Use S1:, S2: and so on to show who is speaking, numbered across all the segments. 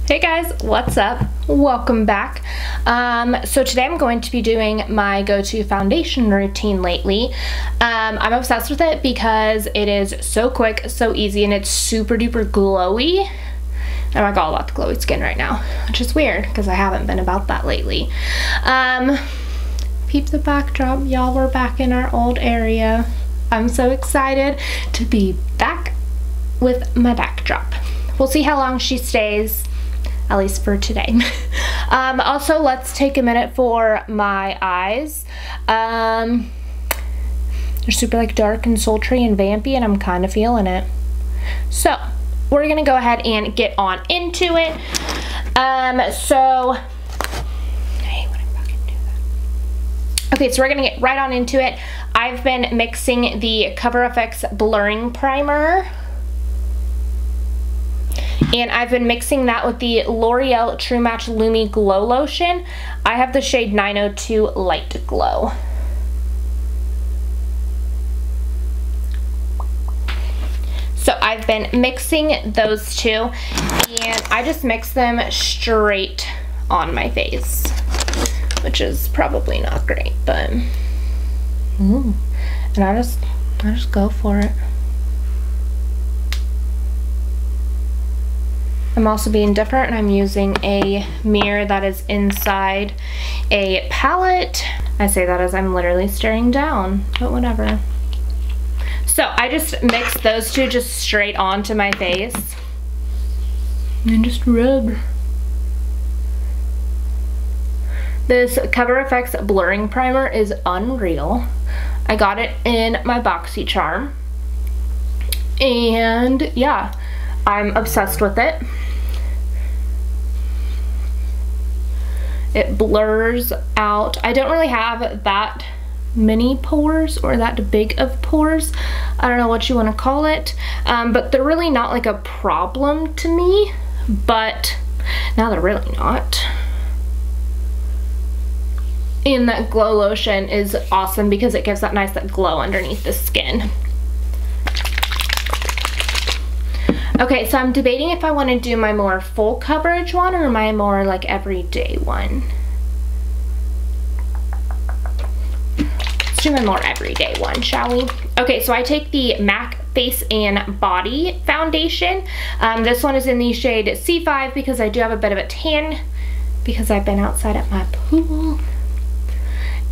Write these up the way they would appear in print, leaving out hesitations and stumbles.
S1: Hey guys, what's up? Welcome back. So today I'm going to be doing my go-to foundation routine lately. I'm obsessed with it because it is so quick, so easy, and it's super duper glowy. I'm like all about the glowy skin right now, which is weird because I haven't been about that lately. Peep the backdrop, y'all, we're back in our old area. I'm so excited to be back with my backdrop. We'll see how long she stays, at least for today. Also, let's take a minute for my eyes. They're super like dark and sultry and vampy, and I'm kind of feeling it. So we're gonna go ahead and get on into it. Okay, so we're gonna get right on into it. I've been mixing the Cover FX Blurring Primer, and I've been mixing that with the L'Oreal True Match Lumi Glow Lotion. I have the shade 902 Light Glow. So I've been mixing those two, and I just mix them straight on my face, which is probably not great, but and I just go for it. I'm also being different, and I'm using a mirror that is inside a palette. I say that as I'm literally staring down, but whatever. So I just mixed those two just straight onto my face and just rub. This Cover FX Blurring Primer is unreal. I got it in my BoxyCharm, and yeah, I'm obsessed with it. It blurs out. I don't really have that many pores or that big of pores. I don't know what you want to call it, but they're really not like a problem to me, but now they're really not. And that glow lotion is awesome because it gives that nice glow underneath the skin. Okay, so I'm debating if I want to do my more full coverage one or my more like everyday one. Let's do my more everyday one, shall we? Okay, so I take the MAC Face and Body Foundation. This one is in the shade C5 because I do have a bit of a tan because I've been outside at my pool.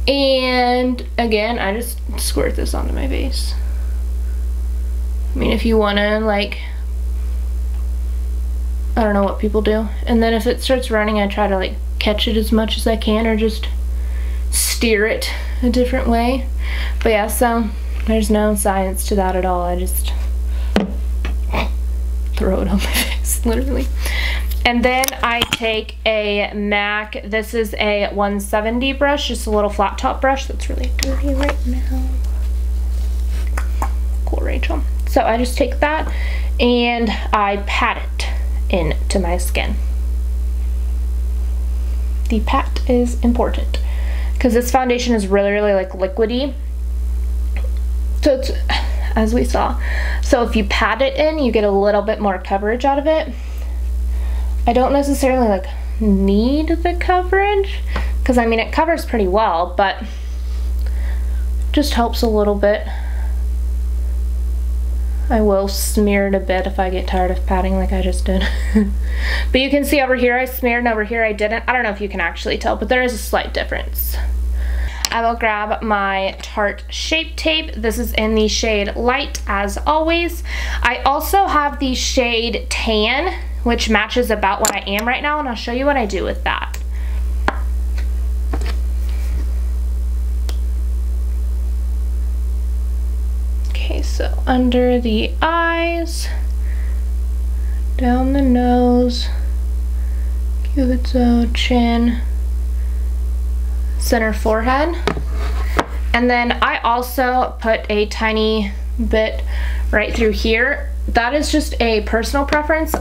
S1: And again, I just squirt this onto my face. I mean, if you want to, like, I don't know what people do. And then if it starts running, I try to like catch it as much as I can or just steer it a different way. But yeah, so there's no science to that at all. I just throw it on my face, literally. And then I take a MAC, this is a 170 brush, just a little flat top brush that's really dirty right now. Cool, Rachel. So I just take that and I pat it into my skin. The pat is important because this foundation is really like liquidy. So it's, as we saw, so if you pat it in, you get a little bit more coverage out of it. I don't necessarily like need the coverage because I mean it covers pretty well, but just helps a little bit. I will smear it a bit if I get tired of patting like I just did. But you can see over here I smeared and over here I didn't. I don't know if you can actually tell, but there is a slight difference. I will grab my Tarte Shape Tape. This is in the shade Light as always. I also have the shade Tan, which matches about what I am right now, and I'll show you what I do with that. Okay, so under the eyes, down the nose, cupid's bow, chin, center forehead. And then I also put a tiny bit right through here. That is just a personal preference.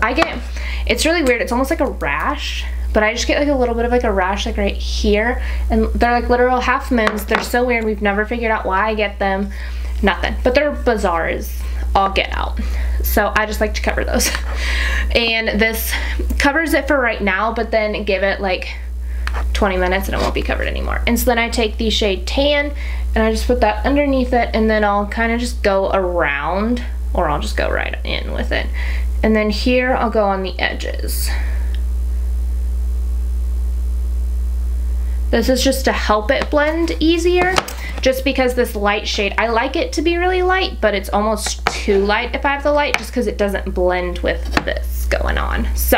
S1: It's really weird, it's almost like a rash, but I just get like a little bit of like a rash like right here, and they're like literal half moons. They're so weird, we've never figured out why I get them. Nothing, but they're bizarre as all get out. So I just like to cover those. And this covers it for right now, but then give it like 20 minutes and it won't be covered anymore. And so then I take the shade Tan and I just put that underneath it, and then I'll kind of just go around, or I'll just go right in with it. And then here I'll go on the edges. This is just to help it blend easier, just because this light shade, I like it to be really light, but it's almost too light if I have the light, just because it doesn't blend with this going on. So,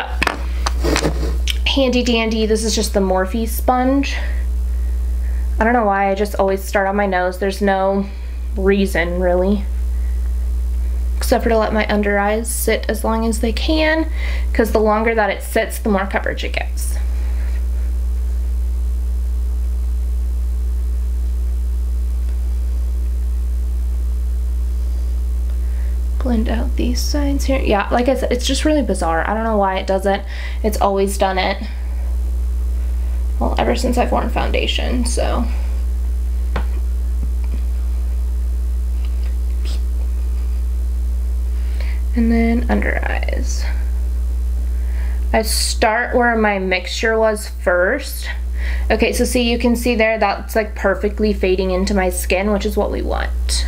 S1: handy dandy, this is just the Morphe sponge. I don't know why, I just always start on my nose. There's no reason, really, except for to let my under eyes sit as long as they can, because the longer that it sits, the more coverage it gets. Blend out these sides here. Yeah, like I said, it's just really bizarre. I don't know why it does it. It's always done it. Well, ever since I've worn foundation, so. And then under eyes. I start where my mixture was first. Okay, so see, you can see there, that's like perfectly fading into my skin, which is what we want.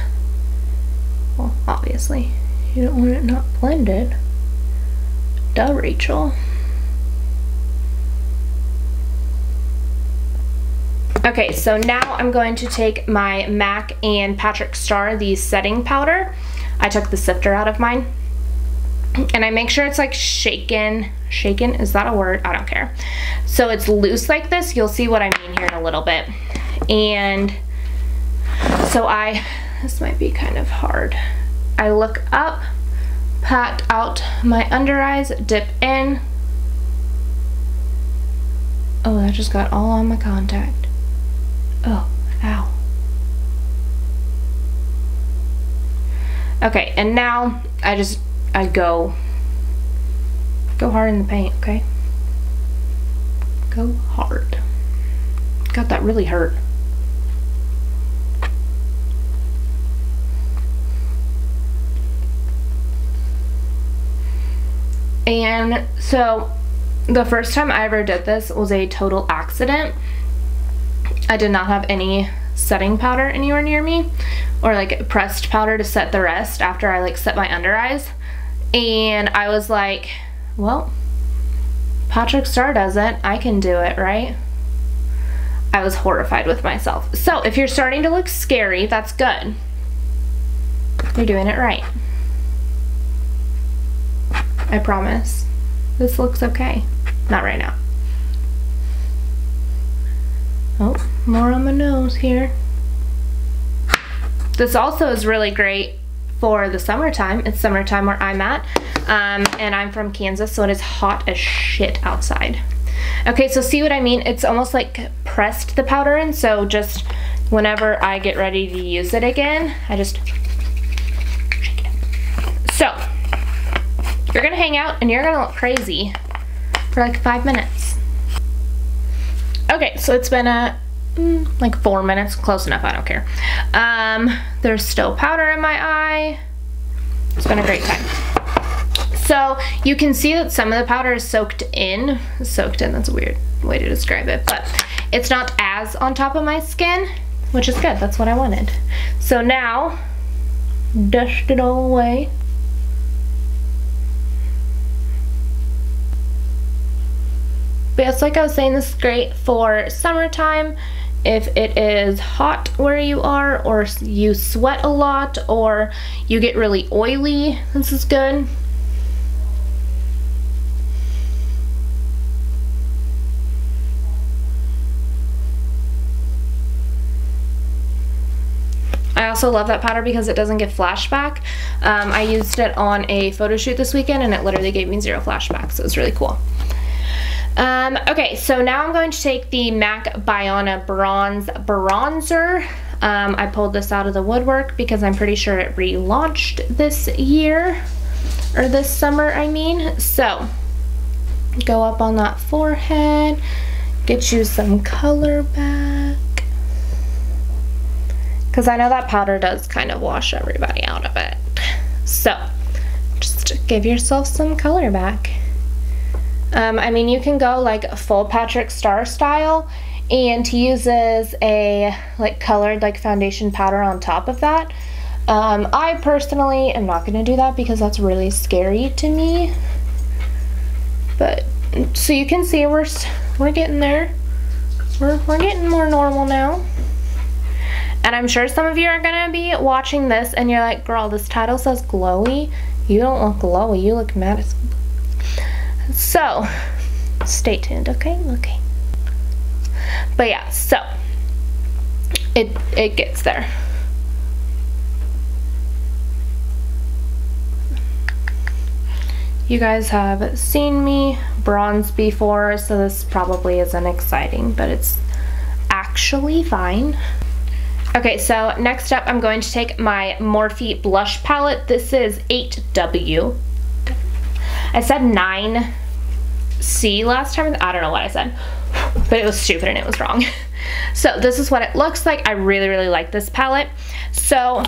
S1: Well, obviously. You don't want it not blended. Duh, Rachel. Okay, so now I'm going to take my MAC and PatrickStarrr, the setting powder. I took the sifter out of mine. And I make sure it's like shaken. Shaken, is that a word? I don't care. So it's loose like this. You'll see what I mean here in a little bit. And so this might be kind of hard. I look up, pat out my under eyes, dip in. Oh, that just got all on my contact. Oh, ow. Okay, and now I go hard in the paint, okay? Go hard. God, that really hurt. And so the first time I ever did this was a total accident. I did not have any setting powder anywhere near me, or like pressed powder to set the rest after I like set my under eyes. And I was like, well, PatrickStarrr does it, I can do it, right? I was horrified with myself. So if you're starting to look scary, that's good. You're doing it right. I promise. This looks okay. Not right now. Oh, more on my nose here. This also is really great for the summertime. It's summertime where I'm at, and I'm from Kansas, so it is hot as shit outside. Okay, so see what I mean? It's almost like pressed the powder in, so just whenever I get ready to use it again, I just shake it. So, you're gonna hang out and you're gonna look crazy for like 5 minutes. Okay, so it's been like 4 minutes, close enough, I don't care. There's still powder in my eye. It's been a great time. So you can see that some of the powder is soaked in, that's a weird way to describe it, but it's not as on top of my skin, which is good, that's what I wanted. So now, dust it all away. But it's like I was saying, this is great for summertime. If it is hot where you are, or you sweat a lot, or you get really oily, this is good. I also love that powder because it doesn't give flashback. I used it on a photo shoot this weekend and it literally gave me 0 flashback, so it was really cool. Okay, so now I'm going to take the MAC Baiana Bronze Bronzer. I pulled this out of the woodwork because I'm pretty sure it relaunched this year, or this summer, I mean. So, go up on that forehead, get you some color back. Because I know that powder does kind of wash everybody out of it. So just give yourself some color back. I mean, you can go like full PatrickStarrr style, and he uses a like colored like foundation powder on top of that. I personally am not going to do that because that's really scary to me. But so you can see we're getting there. We're getting more normal now. And I'm sure some of you are going to be watching this and you're like, girl, this title says glowy. You don't look glowy, you look mad as... So, stay tuned, okay? Okay. But yeah, so, it gets there. You guys have seen me bronze before, so this probably isn't exciting, but it's actually fine. Okay, so next up I'm going to take my Morphe blush palette. This is 8W. I said 9C last time. I don't know what I said, but it was stupid and it was wrong. So this is what it looks like. I really, really like this palette. So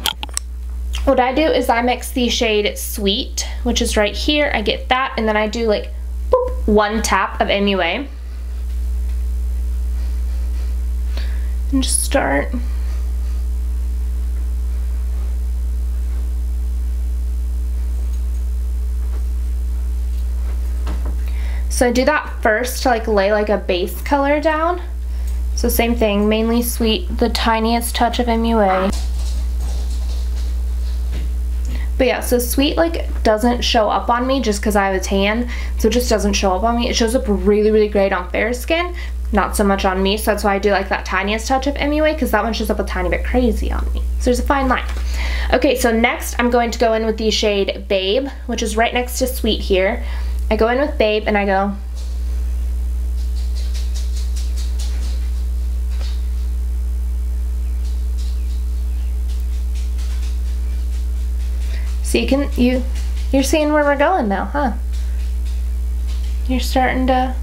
S1: what I do is I mix the shade Sweet, which is right here. I get that, and then I do like boop, one tap of MUA. And just start. So I do that first to like lay like a base color down. So same thing, mainly Sweet, the tiniest touch of MUA. But yeah, so Sweet like doesn't show up on me just because I have a tan, so it just doesn't show up on me. It shows up really, really great on fair skin, not so much on me, so that's why I do like that tiniest touch of MUA, because that one shows up a tiny bit crazy on me. So there's a fine line. Okay, so next I'm going to go in with the shade Babe, which is right next to Sweet here. I go in with Babe and I go, so you're seeing where we're going now, huh? You're starting to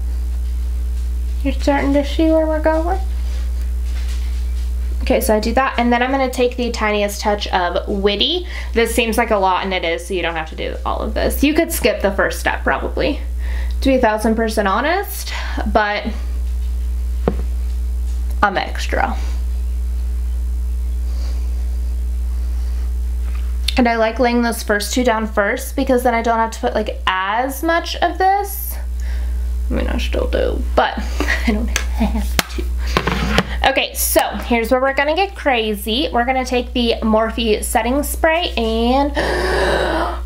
S1: see where we're going. Okay, so I do that, and then I'm going to take the tiniest touch of Witty. This seems like a lot, and it is, so you don't have to do all of this. You could skip the first step, probably, to be 1000% honest, but I'm extra. And I like laying those first two down first, because then I don't have to put like as much of this. I mean, I still do, but I don't have to. Okay, so here's where we're gonna get crazy. We're gonna take the Morphe setting spray and am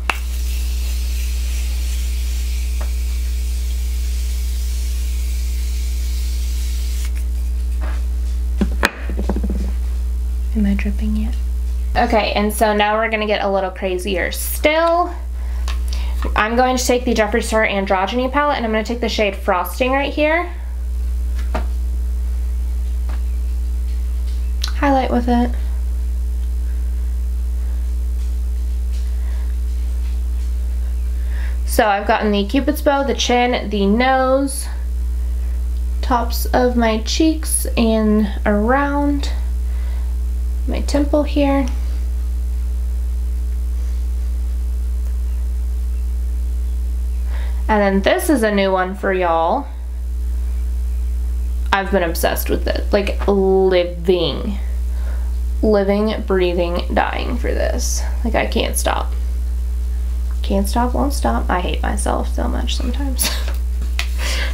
S1: I dripping yet? Okay, and so now we're gonna get a little crazier still. I'm going to take the Jeffree Star Androgyny palette, and I'm gonna take the shade Frosting right here. Highlight with it. So I've gotten the Cupid's bow, the chin, the nose, tops of my cheeks, and around my temple here. And then this is a new one for y'all. I've been obsessed with it, like living, breathing, dying for this. Like I can't stop. Can't stop, won't stop. I hate myself so much sometimes.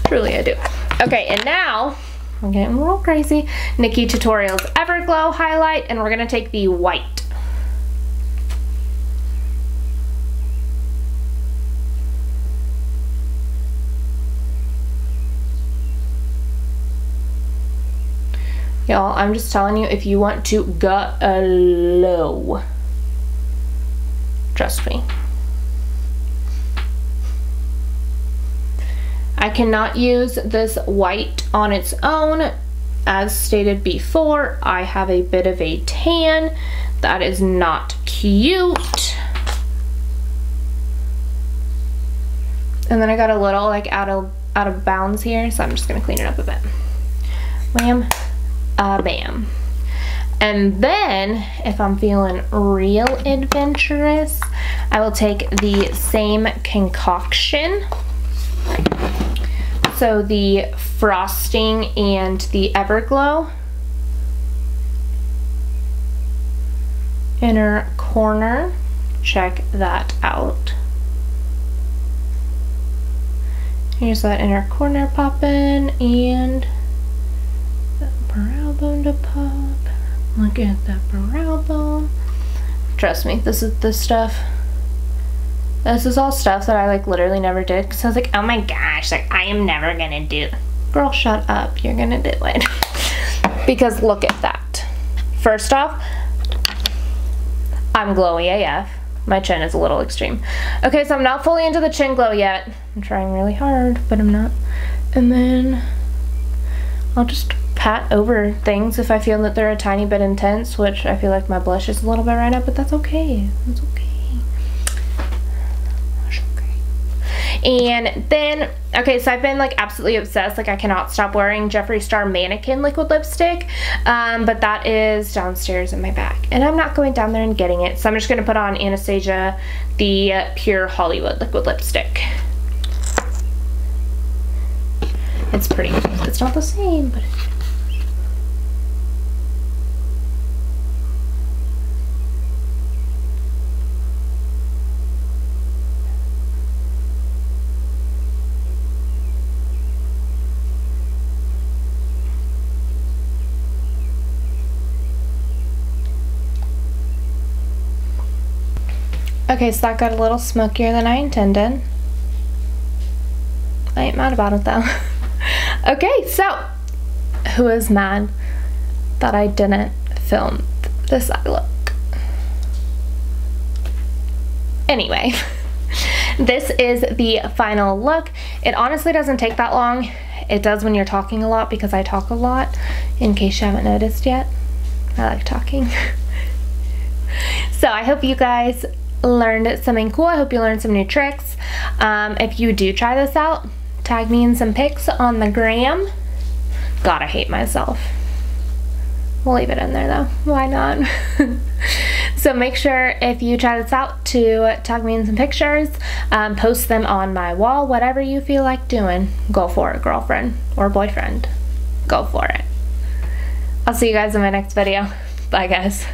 S1: Truly I do. Okay, and now I'm getting real crazy. NikkieTutorials Everglow highlight, and we're gonna take the white. Y'all, I'm just telling you, if you want to glow, trust me. I cannot use this white on its own. As stated before, I have a bit of a tan. That is not cute. And then I got a little like out of bounds here, so I'm just gonna clean it up a bit. Wham. Bam. And then, if I'm feeling real adventurous, I will take the same concoction. So the frosting and the Everglow. Inner corner. Check that out. Here's that inner corner popping, and that brow bone to pop. Look at that brow bone. Trust me, this is the stuff. This is all stuff that I like literally never did, because I was like, oh my gosh, like I am never gonna do it. Girl, shut up, you're gonna do it. Because look at that. First off, I'm glowy AF. My chin is a little extreme. Okay, so I'm not fully into the chin glow yet. I'm trying really hard, but I'm not. And then I'll just pat over things if I feel that they're a tiny bit intense, which I feel like my blush is a little bit right now, but that's okay. That's okay. And then, okay, so I've been like absolutely obsessed. Like I cannot stop wearing Jeffree Star Mannequin liquid lipstick, but that is downstairs in my bag. And I'm not going down there and getting it. So I'm just gonna put on Anastasia, the Pure Hollywood liquid lipstick. It's pretty. It's not the same, but okay, so that got a little smokier than I intended. I ain't mad about it though. Okay, so who is mad that I didn't film this eye look? Anyway, this is the final look. It honestly doesn't take that long. It does when you're talking a lot, because I talk a lot, in case you haven't noticed yet. I like talking. So I hope you guys learned something cool. I hope you learned some new tricks. If you do try this out, tag me in some pics on the gram. God, I hate myself. We'll leave it in there though. Why not? So make sure if you try this out to tag me in some pictures, post them on my wall, whatever you feel like doing. Go for it, girlfriend or boyfriend. Go for it. I'll see you guys in my next video. Bye guys.